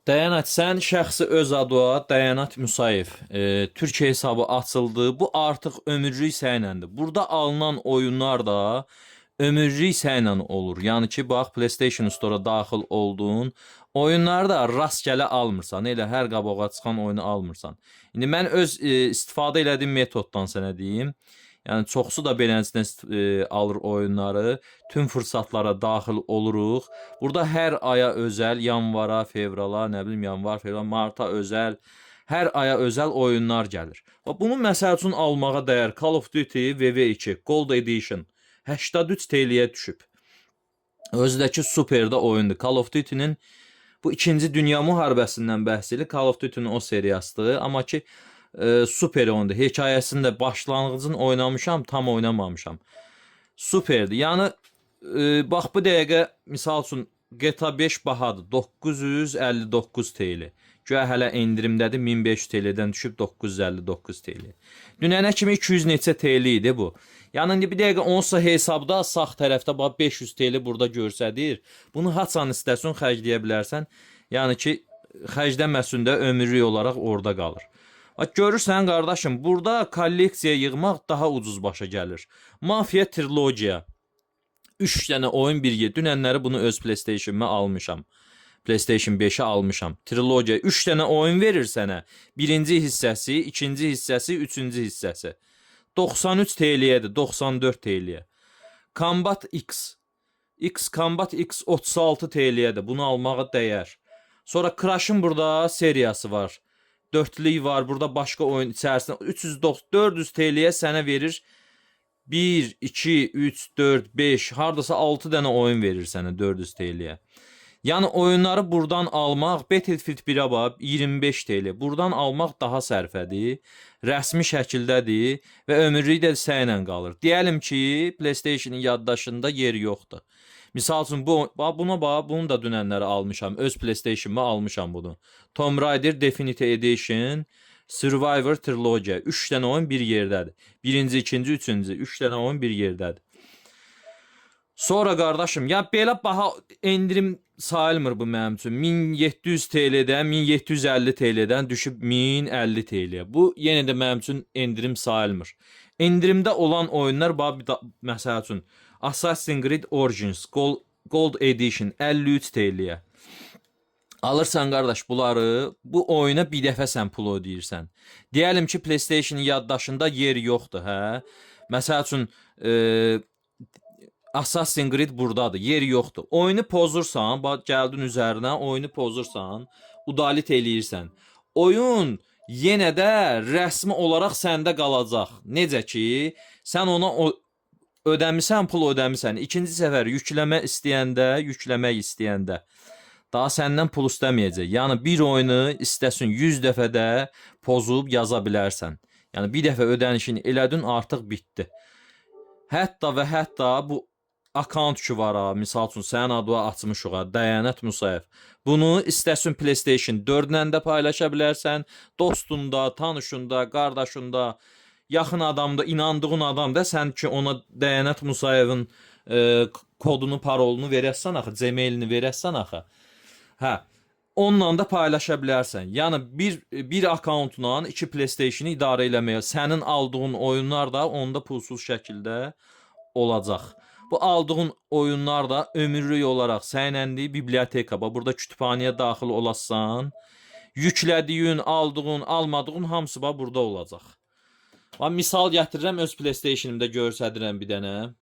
Dayanat, sən şəxsi öz adına Dayanat Musayev Türkiyə hesabı açıldı. Bu artıq ömürlük sənəndir. Burada alınan oyunlar da ömürlük sənən olur. Yəni ki, bax PlayStation Store-a daxil olduğun oyunları da rastgele almırsan. Elə hər qabağa çıxan oyunu almırsan. İndi mən öz istifadə elədiyim metoddan sənə deyim. Yəni çoxsu da beləsinə alır oyunları. Tüm fürsatlara daxil oluruq. Burada hər aya özəl, yanvara, fevrala, nə bilim yanvar, fevral, marta özəl, hər aya özəl oyunlar gəlir. Bunu məsəl üçün almağa dəyər. Call of Duty VV2 Gold Edition 83 TL-yə düşüb. Özüdəki superdə oyundur. Call of Duty-nin bu 2-ci Dünya müharibəsindən bəhs edir. Call of Duty-nin o seriyasıdır. Amma ki super oyundur. Hekayəsində başlanğıcını oynamışam, tam oynamamışam. Superdir. Yəni bax bu dəqiqə misal üçün GTA 5 bahadır. 959 TL. Güya hələ endirimdədir. 1500 TL-dən düşüb 959 TL. Dünənə kimi 200 neçə TL idi bu. Yəni indi bir dəqiqə onsa hesabda sağ tərəfdə bax 500 TL burada göstərir. Bunu haçan istəsən xərcləyə bilərsən. Yəni ki xərcləməsən də ömürlük olaraq orada qalır. Bax görürsən qardaşım, burada kolleksiya yığmaq daha ucuz başa gəlir. Mafia Trilogiya 3 dənə oyun birgə. Dünənləri bunu öz PlayStation-a almışam. PlayStation 5-ə almışam. Trilogiya 3 dənə oyun verir sənə. Birinci hissəsi, ikinci hissəsi, üçüncü hissəsi. 93 TL-yədir, 94 TL-yə. Combat X. Combat X 36 TL-yədir. Bunu almağa dəyər. Sonra Crash-ın burada seriyası var. Dörtlük var. Burada başqa oyun içərisində 400 TL-yə sənə verir. 1, 2, 3, 4, 5, hardasa 6 dənə oyun verir sənə 400 TL-yə. Yəni oyunları buradan almaq, Battlefield 1-ə bax 25 TL. Buradan almaq daha sərfədir, rəsmi şəkildədir və ömürlük də sənlə qalır. Deyəlim ki, PlayStation-in yaddaşında yeri yoxdur. Misal üçün buna bax, bunu da dünənləri almışam. Öz PlayStation-ma almışam bunu. Tomb Raider Definitive Edition Survivor Trilogy. 3 dənə oyun bir yerdədir. Birinci, ikinci, üçüncü. 3 dənə oyun bir yerdədir. Sonra qardaşım, ya belə baha endirim sayılmır bu mənim üçün. 1700 TL-dən, 1750 TL-dən düşüb 1050 TL-yə. Bu yenə də mənim üçün endirim sayılmır. Endirimdə olan oyunlar məsəl üçün Assassin's Creed Origins Gold Edition 53 TL-yə. Alırsan qardaş bunları, bu oyuna bir dəfə sən pul ödəyirsən. Deyəlim ki PlayStation yaddaşında yer yoxdur, hə? Məsəl üçün Assassin's Creed buradadır, yer yoxdur. Oyunu pozursan, bax gəldin üzərinə, oyunu pozursan, udalit eləyirsən. Oyun yenə də rəsmi olaraq səndə qalacaq. Necə ki, sən ona ödəmisən, pul ödəmisən. İkinci səfər yükləmək istəyəndə daha səndən pul istəməyəcək. Yəni bir oyunu istəsin 100 dəfə də pozub yaza bilərsən. Yəni bir dəfə ödənişini elədin, artıq bitdi. Hətta və hətta bu account ki var ha, misal üçün sənin adına açmışıq ha, Dayanat Musayev. Bunu istəsin PlayStation 4-lə də paylaşa bilərsən, dostunda, tanışında, qardaşında, yaxın adamda, inandığın adamda, sən ki ona Dayanat Musayevin kodunu, parolunu verəsən axı, Gmailini verəsən axı. Hə, onunla da paylaşa bilərsən. Yəni bir accountla 2 PlayStation-ı idarə eləməyə, sənin aldığın oyunlar da onda pulsuz şəkildə olacaq. Bu aldığın oyunlar da ömürlük olaraq sənəndir biblioteka. Burada kütüphanəyə daxil olasan, yüklədiyin, aldığın, almadığın hamısı burada olacaq. Misal gətirirəm, öz PlayStation-imdə göstərirəm bir dənə.